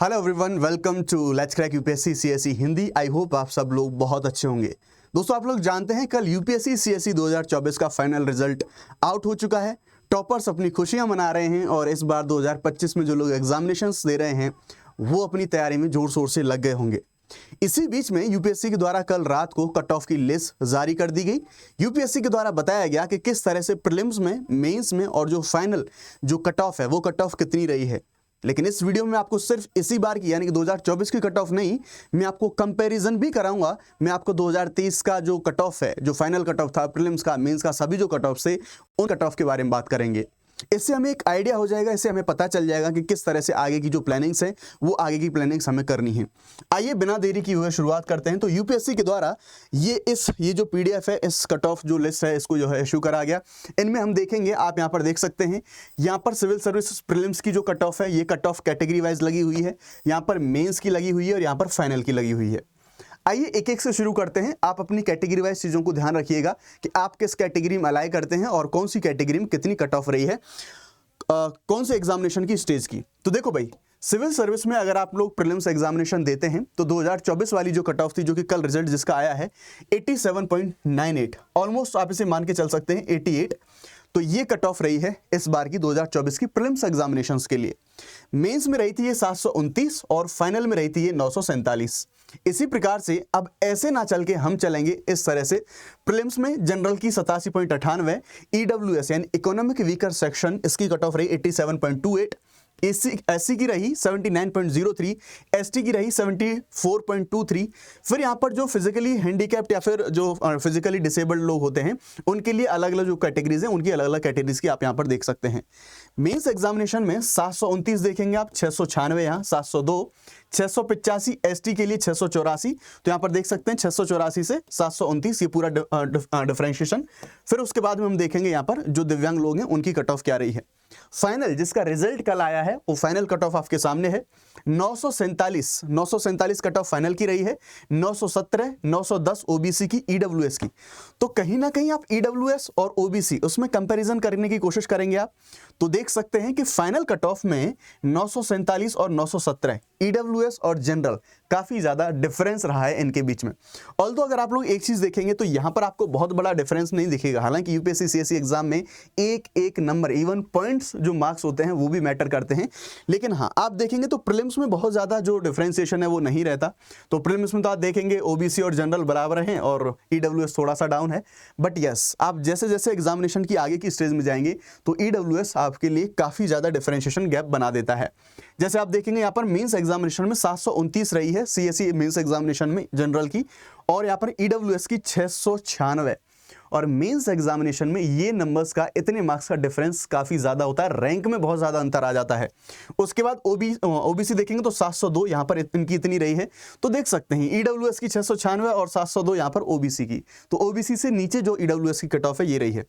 Hello everyone, welcome to let's crack UPSC CSE Hindi. I hope आप सब लोग बहुत अच्छे होंगे। दोस्तों, आप लोग जानते हैं कल यूपीएससी सीएसई 2024 का फाइनल रिजल्ट आउट हो चुका है। टॉपर्स अपनी खुशियां मना रहे हैं और इस बार 2025 में जो लोग एग्जामिनेशंस दे रहे हैं वो अपनी तैयारी में जोर शोर से लग गए होंगे। इसी बीच में यूपीएससी के द्वारा कल रात को कट ऑफ की लिस्ट जारी कर दी गई। यूपीएससी के द्वारा बताया गया कि किस तरह से प्रीलिम्स में, मेंस में और जो फाइनल जो कट ऑफ है वो कट ऑफ कितनी रही है। लेकिन इस वीडियो में आपको सिर्फ इसी बार की यानी कि 2024 की कट ऑफ नहीं, मैं आपको कंपैरिजन भी कराऊंगा। मैं आपको 2023 का जो कट ऑफ है, जो फाइनल कट ऑफ था, प्रीलिम्स का, मेंस का, सभी जो कट ऑफ से उन कट ऑफ के बारे में बात करेंगे। इससे हमें एक आइडिया हो जाएगा, इससे हमें पता चल जाएगा कि किस तरह से आगे की जो प्लानिंग्स है वो आगे की प्लानिंग्स हमें करनी है। आइए बिना देरी की हुए शुरुआत करते हैं। तो यूपीएससी के द्वारा ये जो पीडीएफ है, इस कट ऑफ जो लिस्ट है, इसको जो है इशू करा गया। इनमें हम देखेंगे, आप यहाँ पर देख सकते हैं, यहाँ पर सिविल सर्विस प्रीलिम्स की जो कट ऑफ है, ये कट ऑफ कैटेगरी वाइज लगी हुई है। यहाँ पर मेंस की लगी हुई है और यहाँ पर फाइनल की लगी हुई है। आइए एक एक से शुरू करते हैं। आप अपनी कैटेगरी वाइज चीज़ों को ध्यान रखिएगा कि आप किस कैटेगरी में अलाइ करते हैं और कौन सी कैटेगरी में कितनी कट ऑफ रही है, कौन से एग्जामिनेशन की स्टेज की। तो देखो भाई, सिविल सर्विस में अगर आप लोग प्रीलिम्स एग्जामिनेशन देते हैं तो 2024 वाली जो कट ऑफ थी, जो कि कल रिजल्ट जिसका आया है 87.98, ऑलमोस्ट आप इसे मान के चल सकते हैं 88। तो ये कट ऑफ रही है इस बार की 2024 की प्रीलिम्स एग्जामिनेशंस के लिए। मेंस में रही थी ये 729 और फाइनल में रही थी ये 947। इसी प्रकार से अब ऐसे ना चल के हम चलेंगे इस तरह से। प्रीलिम्स में जनरल की 87.98, ईडब्ल्यूएस यानी इकोनॉमिक वीकर सेक्शन, इसकी कट ऑफ रही 87.28, एससी की रही 79.03, एसटी की रही 74.23। फिर यहाँ पर जो फिजिकली हैंडीकैप्ड या फिर जो फिजिकली डिसेबल्ड लोग होते हैं उनके लिए अलग अलग जो कैटेगरीज हैं, उनकी अलग अलग कैटेगरीज की आप यहाँ पर देख सकते हैं। मेंस एग्जामिनेशन में 729 देखेंगे आप, 696 यहाँ, 702, 685 एसटी के लिए 684। तो यहाँ पर देख सकते हैं 684 से 729, ये पूरा डिफरेंशिएशन। फिर उसके बाद में हम देखेंगे यहाँ पर जो दिव्यांग लोग हैं उनकी कट ऑफ क्या रही है। फाइनल जिसका रिजल्ट कल आया है वो फाइनल कट ऑफ आपके सामने है 947 कट ऑफ फाइनल की रही है, 917, 910 ओबीसी की, ईडब्ल्यूएस की। तो कहीं ना कहीं आप ईडब्ल्यूएस और ओबीसी उसमें कंपैरिजन करने की कोशिश करेंगे आप, तो देख सकते हैं कि फाइनल कट ऑफ में 947 और 917 ईडब्ल्यूएस और जनरल काफी ज्यादा डिफरेंस रहा है इनके बीच में। ऑल्दो अगर आप लोग एक चीज देखेंगे तो यहां पर आपको बहुत बड़ा डिफरेंस नहीं दिखेगा। हालांकि यूपीएससी सीएसई एग्जाम में एक एक नंबर, इवन पॉइंट्स जो मार्क्स होते हैं वो भी मैटर करते हैं। लेकिन हाँ, आप देखेंगे तो प्रीलिम्स में बहुत ज्यादा जो डिफरेंशिएशन है वो नहीं रहता। तो प्रीलिम्स में तो आप देखेंगे ओबीसी और जनरल बराबर हैं और ईडब्ल्यूएस थोड़ा सा डाउन है। बट यस, आप जैसे जैसे एग्जामिनेशन की आगे की स्टेज में जाएंगे तो ईडब्ल्यूएस आपके लिए काफी ज्यादा डिफरेंशिएशन गैप बना देता है। जैसे आप देखेंगे यहाँ पर मेंस एग्जामिनेशन में 729 रही है सीएसई मेंस एग्जामिनेशन में जनरल की, और यहाँ पर ईडब्ल्यूएस की 696। और मेंस एग्जामिनेशन में ये नंबर्स का, इतने मार्क्स का डिफरेंस काफी ज्यादा होता है, रैंक में बहुत ज्यादा अंतर आ जाता है। उसके बाद ओबीसी देखेंगे तो 702 यहाँ पर इनकी इतनी रही है। तो देख सकते हैं ईडब्ल्यूएस की 696 और 702 यहाँ पर ओबीसी की। तो ओबीसी से नीचे जो ईडब्ल्यूएस की कट ऑफ है ये रही है।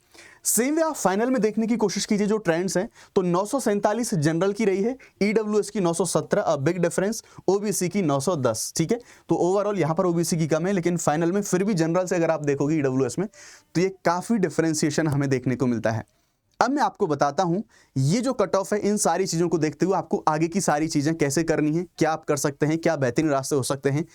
सेम वे आप फाइनल में देखने की कोशिश कीजिए जो ट्रेंड्स हैं, तो 947 जनरल की रही है, ईडब्ल्यूएस की 917, बिग डिफरेंस, ओबीसी की 910। ठीक है, तो ओवरऑल यहाँ पर ओबीसी की कम है, लेकिन फाइनल में फिर भी जनरल से अगर आप देखोगे ईडब्ल्यूएस में तो ये काफी डिफरेंशिएशन हमें देखने को मिलता है। अब मैं आपको बताता हूं ये जो कट ऑफ है, इन सारी चीजों को देखते हुए आपको आगे की सारी चीजें कैसे करनी है, क्या आप कर सकते हैं, क्या बेहतरीन रास्ते हो सकते हैं।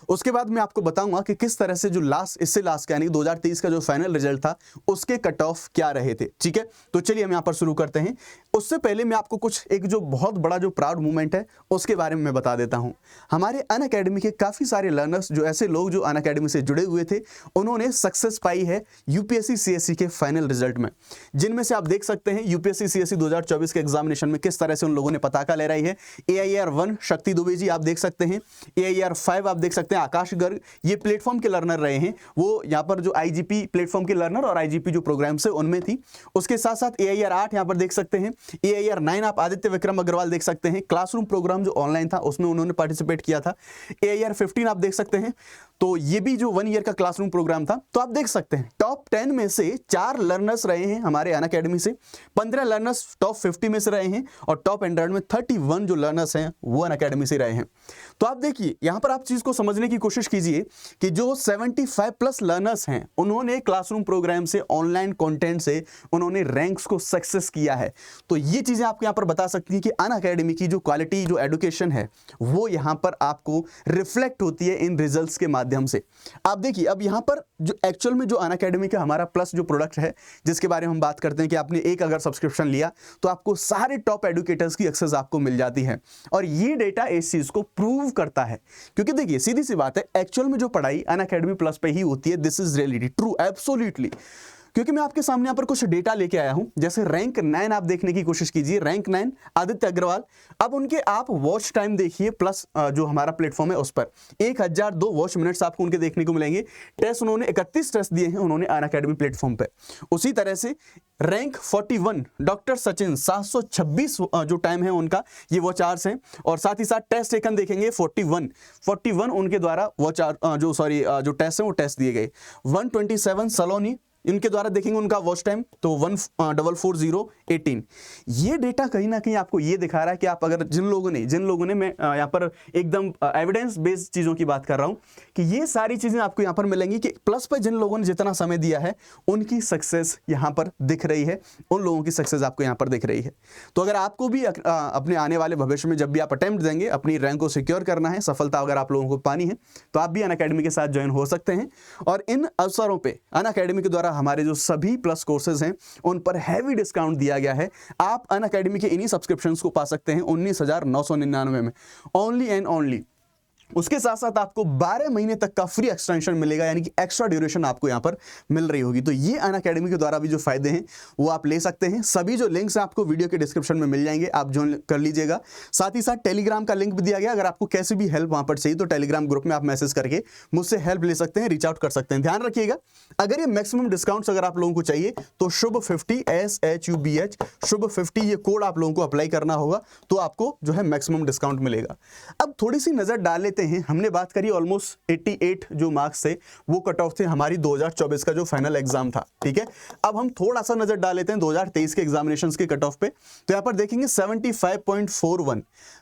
उसके बाद मैं आपको बताऊंगा कि किस तरह से जो इससे लास्ट यानी 2023 का जो फाइनल रिजल्ट था उसके कट ऑफ क्या रहे थे। ठीक है, तो चलिए हम यहाँ पर शुरू करते हैं। उससे पहले मैं आपको एक जो बहुत बड़ा जो प्राउड मूवमेंट है उसके बारे में मैं बता देता हूँ। हमारे अनअकैडमी के काफी सारे लर्नर्स, जो ऐसे लोग जो अनअकैडमी से जुड़े हुए थे, उन्होंने सक्सेस पाई है यूपीएससी सीएसई के फाइनल रिजल्ट में, जिनमें से आप देख सकते हैं यूपीएससी सीएसई 2024 के एग्जामिनेशन में किस तरह से उन लोगों ने पताका लहराई है। AIR 1 शक्ति दुबे जी आप देख सकते हैं, AIR 5 आप देख सकते हैं आकाश गर्ग, ये प्लेटफॉर्म के लर्नर रहे हैं। वो यहाँ पर जो IGP प्लेटफॉर्म के लर्नर और IGP जो प्रोग्राम से उनमें थी। उसके साथ साथ AIR 8 यहाँ पर देख सकते हैं, AIR 9 आप आदित्य विक्रम अग्रवाल देख सकते हैं, क्लासरूम प्रोग्राम जो ऑनलाइन था उसमें उन्होंने पार्टिसिपेट किया था। AIR 15 आप देख सकते हैं, तो ये भी जो 1 ईयर का क्लासरूम प्रोग्राम था। तो आप देख सकते हैं टॉप 10 में से 4 लर्नर्स रहे हैं हमारे अनअकैडमी से, 15 लर्नर्स टॉप 50 में से रहे हैं और टॉप 100 में 31 जो लर्नर्स हैं वो अनअकैडमी से रहे हैं। तो आप देखिए यहाँ पर आप चीज को समझने की कोशिश कीजिए कि जो 75 प्लस लर्नर्स हैं उन्होंने क्लासरूम प्रोग्राम से, ऑनलाइन कंटेंट से उन्होंने रैंक्स को सक्सेस किया है। तो ये चीजें आपको यहाँ पर बता सकती हैं कि अनअकैडमी की जो क्वालिटी, जो एडुकेशन है, वो यहाँ पर आपको रिफ्लेक्ट होती है इन रिजल्ट्स के माध्यम से। आप देखिए अब यहाँ पर जो एक्चुअल में जो अनअकैडमी का हमारा प्लस जो प्रोडक्ट है, जिसके बारे में हम बात करते हैं कि आपने एक अगर सब्सक्रिप्शन लिया तो आपको सारे टॉप एडुकेटर्स की एक्सेस आपको मिल जाती है। और ये डेटा इस चीज को प्रूव करता है, क्योंकि देखिए सीधी सी बात है, एक्चुअल में जो पढ़ाई अनअकैडमी प्लस पे ही होती है। This is reality true, absolutely. क्योंकि मैं आपके सामने यहाँ पर कुछ डेटा लेके आया हूं, जैसे रैंक 9 आप देखने की कोशिश कीजिए, रैंक 9 आदित्य अग्रवाल। अब उनके आप वॉच टाइम देखिए प्लस जो हमारा प्लेटफॉर्म है उस पर 1002 वॉच मिनट्स आपको उनके देखने को मिलेंगे। टेस्ट उन्होंने 31 टेस्ट दिए हैं उन्होंने अनअकैडमी प्लेटफॉर्म पे। उसी तरह से रैंक 41 डॉक्टर सचिन 726 जो टाइम है उनका, ये वॉच आवर्स हैं। और साथ ही साथ टेस्ट टेकन देखेंगे 41 उनके द्वारा वॉच जो टेस्ट है वो टेस्ट दिए गए। 127 सलोनी इनके द्वारा देखेंगे उनका वॉच टाइम तो 144018। ये डेटा कहीं ना कहीं आपको ये दिखा रहा है कि आप अगर जिन लोगों ने मैं यहाँ पर एकदम एविडेंस बेस्ड चीज़ों की बात कर रहा हूँ कि ये सारी चीज़ें आपको यहाँ पर मिलेंगी कि प्लस पर जिन लोगों ने जितना समय दिया है उनकी सक्सेस यहाँ पर दिख रही है, उन लोगों की सक्सेस आपको यहाँ पर दिख रही है। तो अगर आपको भी अपने आने वाले भविष्य में जब भी आप अटेम्प्ट देंगे अपनी रैंक को सिक्योर करना है, सफलता अगर आप लोगों को पानी है, तो आप भी अनअकैडमी के साथ ज्वाइन हो सकते हैं। और इन अवसरों पर अनअकैडमी के द्वारा हमारे जो सभी प्लस कोर्सेज हैं उन पर हैवी डिस्काउंट दिया गया है। आप अनअकैडमी के इन्हीं सब्सक्रिप्शंस को पा सकते हैं 19,999 में, ओनली एंड ओनली। उसके साथ साथ आपको 12 महीने तक का फ्री एक्सटेंशन मिलेगा, यानी कि एक्स्ट्रा ड्यूरेशन आपको यहां पर मिल रही होगी। तो ये अनअकैडमी के द्वारा भी जो फायदे हैं वो आप ले सकते हैं। सभी जो लिंक्स हैं आपको वीडियो के डिस्क्रिप्शन में मिल जाएंगे, आप ज्वाइन कर लीजिएगा। साथ ही साथ टेलीग्राम का लिंक भी दिया गया, अगर आपको कैसे भी हेल्प वहां पर चाहिए तो टेलीग्राम ग्रुप में आप मैसेज करके मुझसे हेल्प ले सकते हैं, रीच आउट कर सकते हैं। ध्यान रखिएगा, अगर ये मैक्सिमम डिस्काउंट्स अगर आप लोगों को चाहिए तो शुभ 50 SHUBH शुभ 50 ये कोड आप लोगों को अप्लाई करना होगा, तो आपको जो है मैक्सिमम डिस्काउंट मिलेगा। अब थोड़ी सी नजर डाल लेते हैं, हमने बात करी ऑलमोस्ट 88 जो मार्क्स थे वो कट ऑफ थे हमारी 2024 का जो फाइनल एग्जाम था, ठीक है। अब हम थोड़ा सा नजर डाल लेते हैं 2023 के एग्जामिनेशंस के कट ऑफ पे। तो यहां पर देखेंगे 75.41,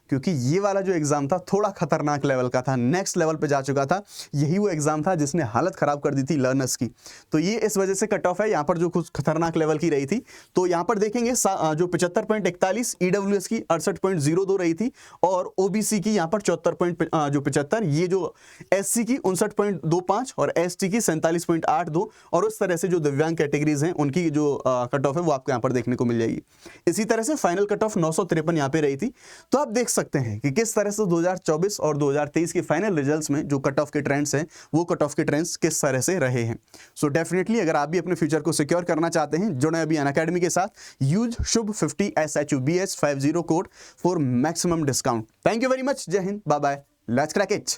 क्योंकि ये वाला जो एग्जाम था थोड़ा खतरनाक लेवल का था, नेक्स्ट लेवल पे जा चुका था। यही वो एग्जाम था जिसने हालत खराब कर दी थी लर्नर्स की, तो ये इस वजह से कट ऑफ है यहाँ पर जो कुछ खतरनाक लेवल की रही थी। तो यहाँ पर देखेंगे जो 75.41, EWS की 68.02 रही थी, और OBC की यहाँ पर 74.75, ये जो SC की 59.25 और ST की 47.82, और उस तरह से जो दिव्यांग कैटेगरीज हैं उनकी जो कट ऑफ है वो आपको यहाँ पर देखने को मिल जाएगी। इसी तरह से फाइनल कट ऑफ 953 यहाँ पे रही थी। तो आप देख सकते हैं कि किस तरह से 2024 और 2023 के फाइनल रिजल्ट्स में जो कट ऑफ के ट्रेंड्स हैं वो कट ऑफ के ट्रेंड्स किस तरह से रहे हैं। सो डेफिनेटली अगर आप भी अपने फ्यूचर को सिक्योर करना चाहते हैं, जुड़े अभी अनअकैडमी के साथ, use Shubh 50 SHUBH 50 code for maximum discount. Thank you very much, जय हिंद, bye bye, let's crack it.